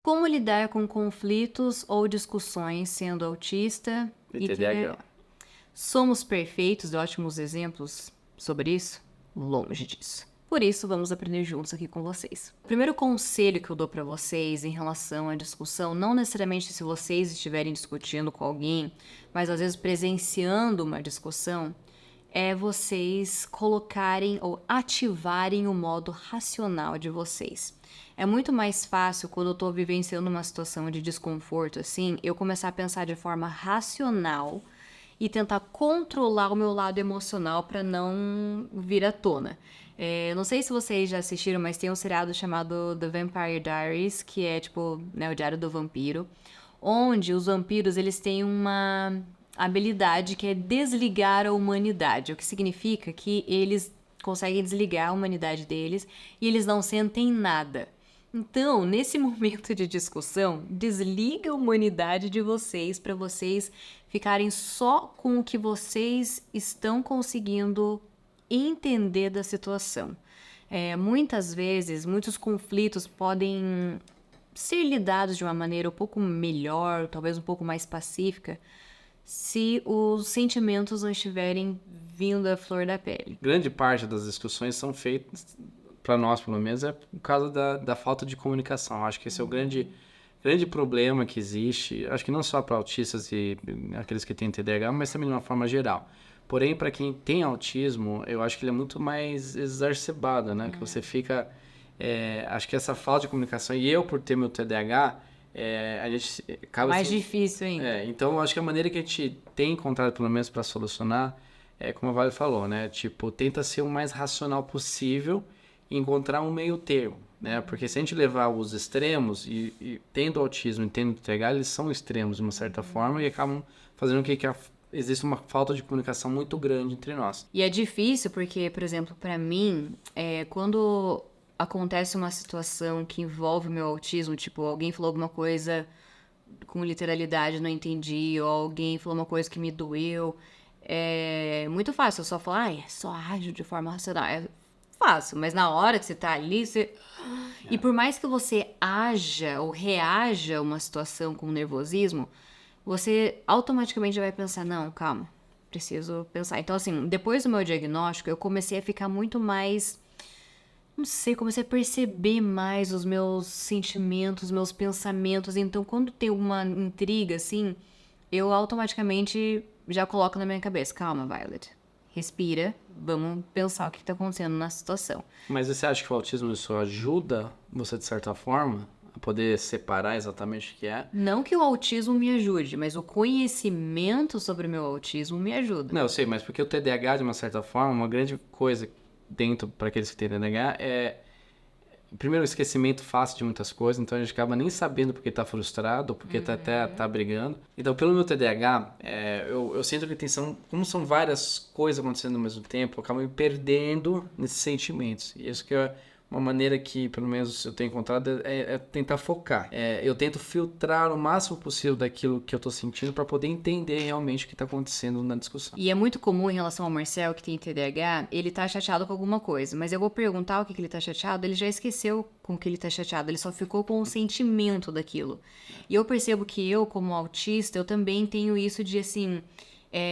Como lidar com conflitos ou discussões sendo autista E e TDAH. Somos perfeitos, ótimos exemplos sobre isso? Longe disso. Por isso, vamos aprender juntos aqui com vocês. O primeiro conselho que eu dou pra vocês em relação à discussão, não necessariamente se vocês estiverem discutindo com alguém, mas às vezes presenciando uma discussão, é vocês colocarem ou ativarem o modo racional de vocês. É muito mais fácil quando eu tô vivenciando uma situação de desconforto assim, eu começar a pensar de forma racional e tentar controlar o meu lado emocional para não vir à tona. Não sei se vocês já assistiram, mas tem um seriado chamado The Vampire Diaries, que é tipo, né, o Diário do Vampiro, onde os vampiros eles têm uma habilidade que é desligar a humanidade, o que significa que eles conseguem desligar a humanidade deles e eles não sentem nada. Então, nesse momento de discussão, desliga a humanidade de vocês para vocês ficarem só com o que vocês estão conseguindo entender da situação. Muitas vezes, muitos conflitos podem ser lidados de uma maneira um pouco melhor, talvez um pouco mais pacífica, se os sentimentos não estiverem vindo à flor da pele. Grande parte das discussões são feitas, para nós pelo menos, é por causa da falta de comunicação. Acho que esse é o grande problema que existe, acho que não só para autistas e aqueles que têm TDAH, mas também de uma forma geral. Porém, para quem tem autismo, eu acho que ele é muito mais exacerbado, né? Que você fica... acho que essa falta de comunicação, e eu por ter meu TDAH, a gente acaba... Mais difícil ainda. Então, eu acho que a maneira que a gente tem encontrado, pelo menos para solucionar, como a Vale falou, né? Tipo, tenta ser o mais racional possível e encontrar um meio termo, né? Porque se a gente levar os extremos, e tendo autismo e tendo TDAH, eles são extremos de uma certa forma e acabam fazendo com que existe uma falta de comunicação muito grande entre nós. E é difícil porque, por exemplo, pra mim, quando acontece uma situação que envolve o meu autismo, tipo, alguém falou alguma coisa com literalidade, não entendi, ou alguém falou uma coisa que me doeu, é muito fácil eu só falar, só ajo de forma racional. É fácil, mas na hora que você tá ali, você... E por mais que você haja ou reaja a uma situação com nervosismo, você automaticamente vai pensar, não, calma, preciso pensar. Então, assim, depois do meu diagnóstico, eu comecei a ficar muito mais... Não sei, comecei a perceber mais os meus sentimentos, os meus pensamentos. Então, quando tem uma intriga, assim, eu automaticamente já coloco na minha cabeça, calma, Violet, respira, vamos pensar o que tá acontecendo na situação. Mas você acha que o autismo isso ajuda você, de certa forma, a poder separar exatamente o que é? Não que o autismo me ajude, mas o conhecimento sobre o meu autismo me ajuda. Não, eu sei, mas porque o TDAH, de uma certa forma, uma grande coisa dentro para aqueles que têm TDAH primeiro, o esquecimento fácil de muitas coisas, então a gente acaba nem sabendo porque tá frustrado, ou porque tá brigando. Então, pelo meu TDAH, eu sinto que como são várias coisas acontecendo ao mesmo tempo, eu acabo me perdendo nesses sentimentos. E isso que é uma maneira que, pelo menos, eu tenho encontrado é tentar focar. Eu tento filtrar o máximo possível daquilo que eu tô sentindo para poder entender realmente o que tá acontecendo na discussão. E é muito comum em relação ao Marcel, que tem TDAH, ele tá chateado com alguma coisa, mas eu vou perguntar o que ele tá chateado, ele já esqueceu com o que ele tá chateado, ele só ficou com o sentimento daquilo. E eu percebo que eu, como autista, eu também tenho isso de, assim,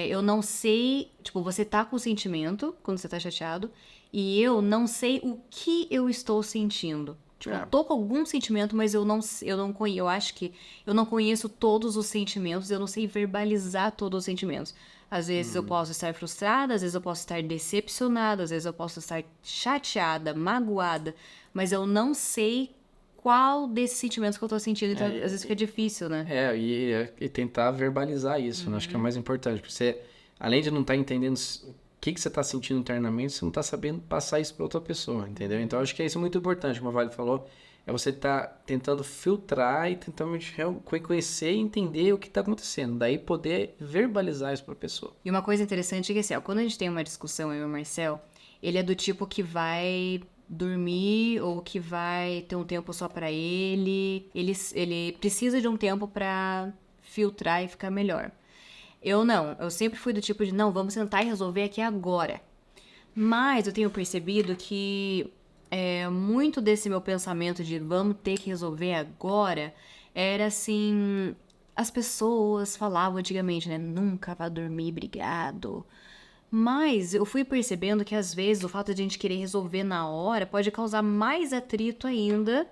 eu não sei, tipo, você tá com o sentimento quando você tá chateado, e eu não sei o que eu estou sentindo. Tipo, eu tô com algum sentimento, mas eu não conheço. Eu acho que eu não conheço todos os sentimentos, eu não sei verbalizar todos os sentimentos. Às vezes eu posso estar frustrada, às vezes eu posso estar decepcionada, às vezes eu posso estar chateada, magoada, mas eu não sei qual desses sentimentos que eu tô sentindo, então às vezes fica difícil, né? E tentar verbalizar isso, né? Acho que é o mais importante, porque você, além de não estar entendendo o que você está sentindo internamente, você não está sabendo passar isso para outra pessoa, entendeu? Então, acho que isso é muito importante, como a Vale falou, você estar tentando filtrar e tentando conhecer e entender o que está acontecendo, daí poder verbalizar isso para a pessoa. E uma coisa interessante é que, assim, quando a gente tem uma discussão, eu e o Marcel, ele é do tipo que vai dormir ou que vai ter um tempo só pra ele. Ele precisa de um tempo pra filtrar e ficar melhor. Eu não, eu sempre fui do tipo de, não, vamos sentar e resolver aqui agora. Mas eu tenho percebido que muito desse meu pensamento de vamos ter que resolver agora era assim, as pessoas falavam antigamente, né, nunca vá dormir brigado. Mas eu fui percebendo que às vezes o fato de a gente querer resolver na hora pode causar mais atrito ainda,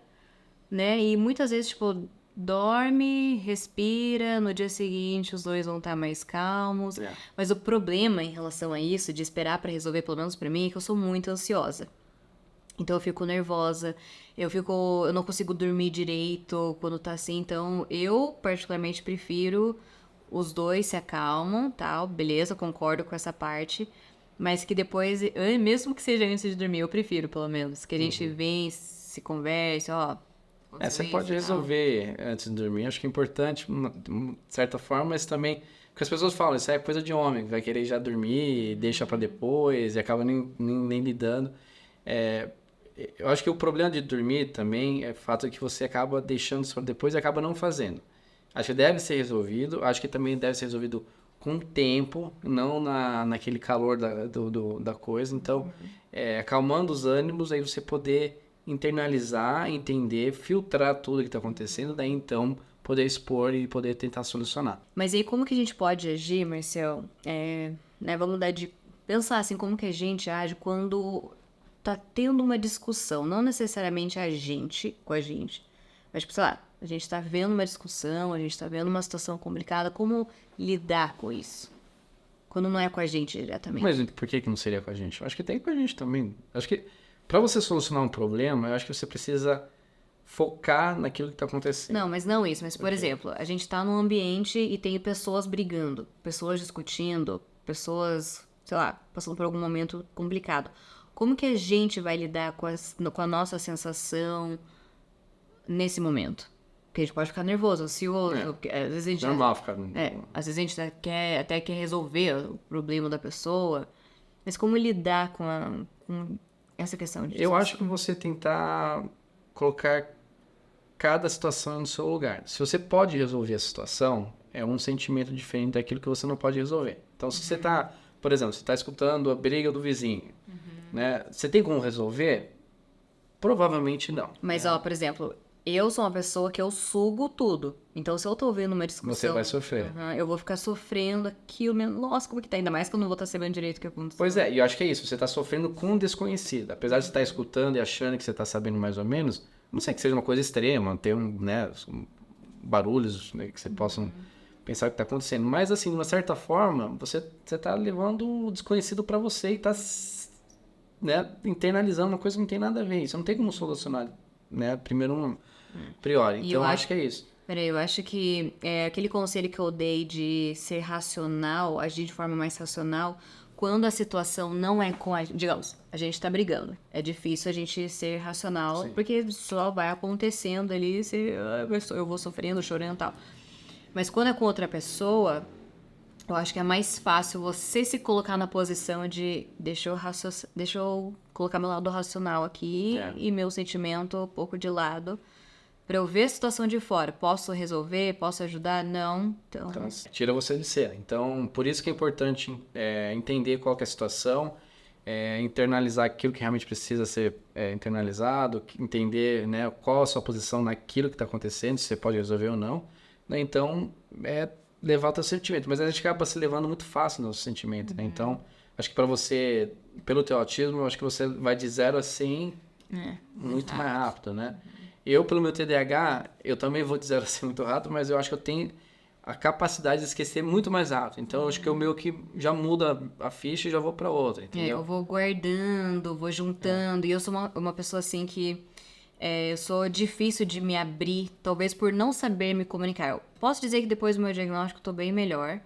né? E muitas vezes, tipo, dorme, respira, no dia seguinte os dois vão estar mais calmos. É. Mas o problema em relação a isso, de esperar pra resolver, pelo menos pra mim, é que eu sou muito ansiosa. Então eu fico nervosa, eu não consigo dormir direito quando tá assim, então eu particularmente prefiro os dois se acalmam, tal, beleza, concordo com essa parte, mas que depois, mesmo que seja antes de dormir, eu prefiro pelo menos, que a gente vem, se converse, ó, Você aconteceu pode isso e tal. resolver antes de dormir. Acho que é importante, de uma certa forma, mas também. Porque as pessoas falam, isso é coisa de homem, que vai querer já dormir, deixa pra depois e acaba nem lidando. É, eu acho que o problema de dormir também é o fato de que você acaba deixando isso pra depois e acaba não fazendo. Acho que deve ser resolvido. Acho que também deve ser resolvido com tempo, não naquele calor da coisa. Então, acalmando os ânimos, aí você poder internalizar, entender, filtrar tudo que está acontecendo, daí então poder expor e poder tentar solucionar. Mas aí como que a gente pode agir, Marcel? Né, vamos dar de pensar assim, como que a gente age quando tá tendo uma discussão, não necessariamente a gente com a gente, mas tipo, sei lá, a gente tá vendo uma discussão, a gente tá vendo uma situação complicada, como lidar com isso? Quando não é com a gente diretamente. Mas por que não seria com a gente? Eu acho que tem com a gente também. Acho que para você solucionar um problema, eu acho que você precisa focar naquilo que está acontecendo. Não, mas não isso. Mas, por exemplo, a gente tá num ambiente e tem pessoas brigando, pessoas discutindo, pessoas, sei lá, passando por algum momento complicado. Como que a gente vai lidar com a nossa sensação nesse momento? Porque a gente pode ficar nervoso, ansioso, porque às vezes a gente... Normal ficar. às vezes a gente até quer resolver o problema da pessoa, mas como lidar com essa questão de... Eu acho que você tentar colocar cada situação no seu lugar. Se você pode resolver a situação, é um sentimento diferente daquilo que você não pode resolver. Então, se você está, por exemplo, você está escutando a briga do vizinho, né? Você tem como resolver? Provavelmente não. Mas, ó, por exemplo, eu sou uma pessoa que eu sugo tudo. Então, se eu tô ouvindo uma discussão... Você vai sofrer. Eu vou ficar sofrendo aquilo mesmo. Nossa, como que tá? Ainda mais que eu não vou estar sabendo direito o que aconteceu. Pois é, e eu acho que é isso. Você está sofrendo com um desconhecido. Apesar de você estar escutando e achando que você está sabendo mais ou menos, não sei que seja uma coisa extrema, ter barulhos, né, que você possa pensar o que está acontecendo. Mas, assim, de uma certa forma, você está levando o desconhecido para você e está, né, internalizando uma coisa que não tem nada a ver. Isso não tem como solucionar, né, priori. E Então, eu eu acho- acho que é isso. Peraí, eu acho que aquele conselho que eu dei de ser racional, agir de forma mais racional, quando a situação não é com a... Digamos, a gente tá brigando. É difícil a gente ser racional, Sim. porque só vai acontecendo ali, eu vou sofrendo, chorando e tal. Mas quando é com outra pessoa, eu acho que é mais fácil você se colocar na posição de deixa eu colocar meu lado racional aqui e meu sentimento um pouco de lado. Pra eu ver a situação de fora. Posso resolver? Posso ajudar? Não. Então, Então, tira você de cena. Então, por isso que é importante entender qual que é a situação, internalizar aquilo que realmente precisa ser internalizado, entender, né, qual a sua posição naquilo que está acontecendo, se você pode resolver ou não. Né? Então, levar o teu sentimento. Mas a gente acaba se levando muito fácil no nosso sentimento. Né? Então, acho que para você, pelo teu autismo, eu acho que você vai de 0 a 100 muito mais rápido, né? Eu, pelo meu TDAH, eu também vou de 0 a 100 muito rápido, mas eu acho que eu tenho a capacidade de esquecer muito mais rápido. Então, eu acho que o meu que já muda a ficha e já vou para outra, entendeu? eu vou guardando, vou juntando. E eu sou uma pessoa assim que eu sou difícil de me abrir, talvez por não saber me comunicar. Eu posso dizer que depois do meu diagnóstico eu tô bem melhor,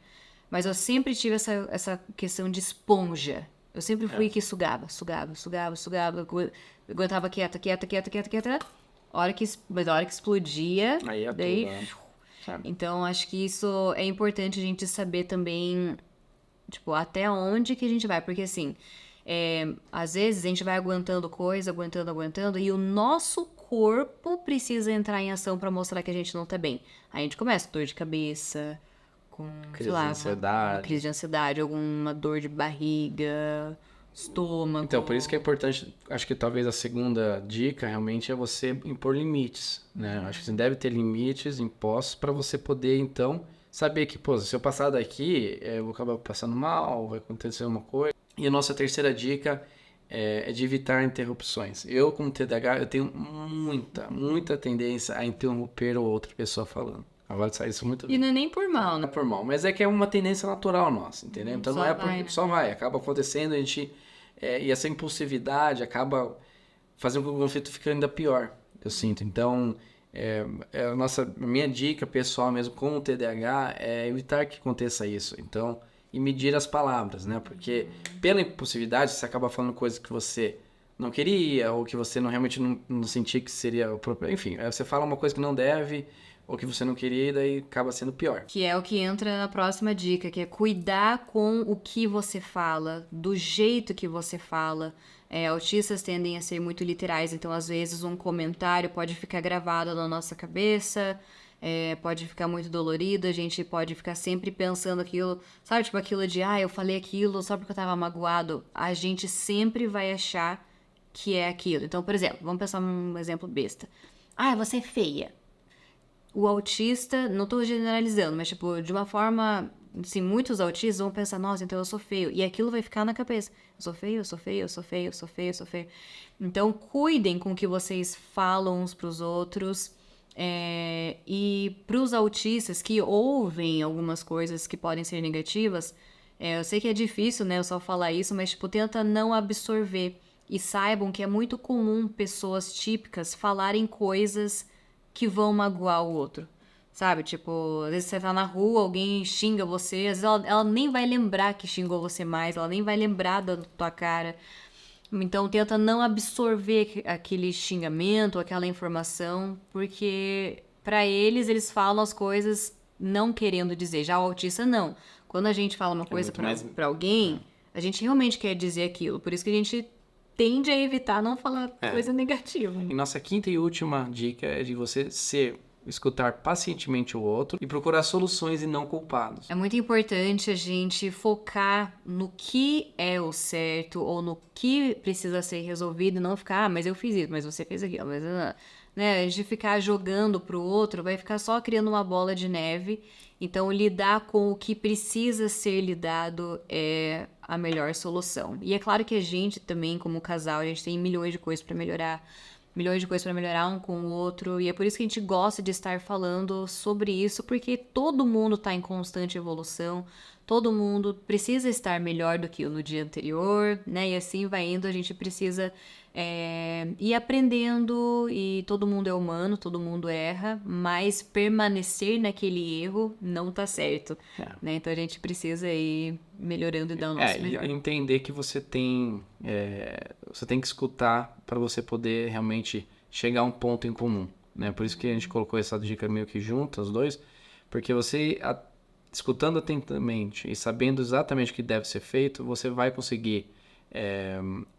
mas eu sempre tive essa questão de esponja. Eu sempre fui que sugava. Eu aguentava quieta. Mas a hora que explodia, Aí é daí... tudo, né? Sabe? Então, acho que isso é importante a gente saber também, tipo, até onde que a gente vai. Porque, assim, às vezes a gente vai aguentando coisa, aguentando, e o nosso corpo precisa entrar em ação pra mostrar que a gente não tá bem. Aí a gente começa com dor de cabeça, com, Crise sei lá, de ansiedade. uma crise de ansiedade, alguma dor de barriga, estômago. Então, por isso que é importante, acho que talvez a segunda dica realmente é você impor limites, né? Acho que você deve ter limites impostos para você poder, então, saber que, pô, se eu passar daqui, eu vou acabar passando mal, vai acontecer uma coisa. E a nossa terceira dica é de evitar interrupções. Eu, como TDAH, eu tenho muita tendência a interromper outra pessoa falando. Agora sai isso muito bem. E não é nem por mal, Não né? é por mal, mas é que é uma tendência natural nossa, entendeu? Então Só não é vai, porque né? só vai, acaba acontecendo, a gente e essa impulsividade acaba fazendo com que o conflito fique ainda pior, eu sinto. Então, a minha dica pessoal mesmo com o TDAH é evitar que aconteça isso. Então, e medir as palavras, né? Porque pela impulsividade você acaba falando coisas que você não queria ou que você não realmente não sentia que seria o próprio. Enfim, aí você fala uma coisa que não deve ou que você não queria e daí acaba sendo pior. Que é o que entra na próxima dica, que é cuidar com o que você fala, do jeito que você fala. Autistas tendem a ser muito literais, então às vezes um comentário pode ficar gravado na nossa cabeça, pode ficar muito dolorido, a gente pode ficar sempre pensando aquilo, sabe, tipo aquilo de, eu falei aquilo só porque eu tava magoado. A gente sempre vai achar que é aquilo. Então, por exemplo, vamos pensar num exemplo besta. Você é feia. O autista, não tô generalizando, mas tipo, de uma forma, assim, muitos autistas vão pensar, nossa, então eu sou feio. E aquilo vai ficar na cabeça. Eu sou feio, eu sou feio, eu sou feio, eu sou feio, eu sou feio. Então, cuidem com o que vocês falam uns pros outros. E pros autistas que ouvem algumas coisas que podem ser negativas, eu sei que é difícil, né, eu só falar isso, mas tipo, tenta não absorver. E saibam que é muito comum pessoas típicas falarem coisas que vão magoar o outro, sabe? Tipo, às vezes você tá na rua, alguém xinga você, às vezes ela nem vai lembrar que xingou você mais, ela nem vai lembrar da tua cara. Então tenta não absorver aquele xingamento, aquela informação, porque pra eles falam as coisas não querendo dizer. Já o autista não. Quando a gente fala uma coisa pra alguém, a gente realmente quer dizer aquilo. Por isso que a gente tende a evitar não falar coisa negativa. E nossa quinta e última dica é de você escutar pacientemente o outro e procurar soluções e não culpados. É muito importante a gente focar no que é o certo ou no que precisa ser resolvido e não ficar, mas eu fiz isso, mas você fez aquilo, mas né, a gente ficar jogando pro outro vai ficar só criando uma bola de neve. Então, lidar com o que precisa ser lidado é a melhor solução. E é claro que a gente também, como casal, a gente tem milhões de coisas para melhorar um com o outro, e é por isso que a gente gosta de estar falando sobre isso, porque todo mundo está em constante evolução, todo mundo precisa estar melhor do que no dia anterior, né? E assim vai indo, a gente precisa ir aprendendo, e todo mundo é humano, todo mundo erra, mas permanecer naquele erro não tá certo, né? Então a gente precisa ir melhorando e dar o nosso melhor. E entender que você tem que escutar para você poder realmente chegar a um ponto em comum, né? Por isso que a gente colocou essa dica meio que junto, os dois, porque você, escutando atentamente e sabendo exatamente o que deve ser feito, você vai conseguir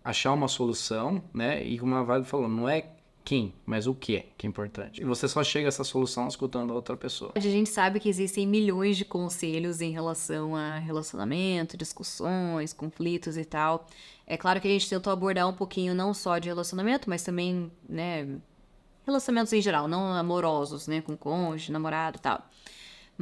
achar uma solução, né? E como a Vale falou, não é quem, mas o que é importante. E você só chega a essa solução escutando a outra pessoa. A gente sabe que existem milhões de conselhos em relação a relacionamento, discussões, conflitos e tal. É claro que a gente tentou abordar um pouquinho não só de relacionamento, mas também, né, relacionamentos em geral, não amorosos, né, com cônjuge, namorado e tal.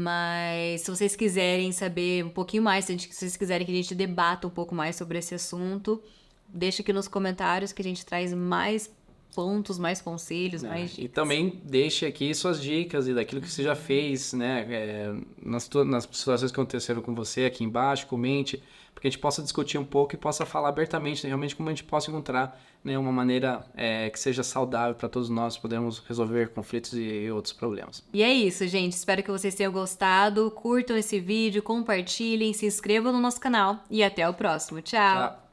Mas se vocês quiserem saber um pouquinho mais, se vocês quiserem que a gente debata um pouco mais sobre esse assunto, deixa aqui nos comentários que a gente traz mais pontos, mais conselhos, mais dicas. E também deixe aqui suas dicas e daquilo que você já fez, né? Nas situações que aconteceram com você aqui embaixo, comente, para que a gente possa discutir um pouco e possa falar abertamente, realmente, como a gente possa encontrar, né, uma maneira que seja saudável para todos nós podermos resolver conflitos e outros problemas. E é isso, gente. Espero que vocês tenham gostado. Curtam esse vídeo, compartilhem, se inscrevam no nosso canal e até o próximo. Tchau!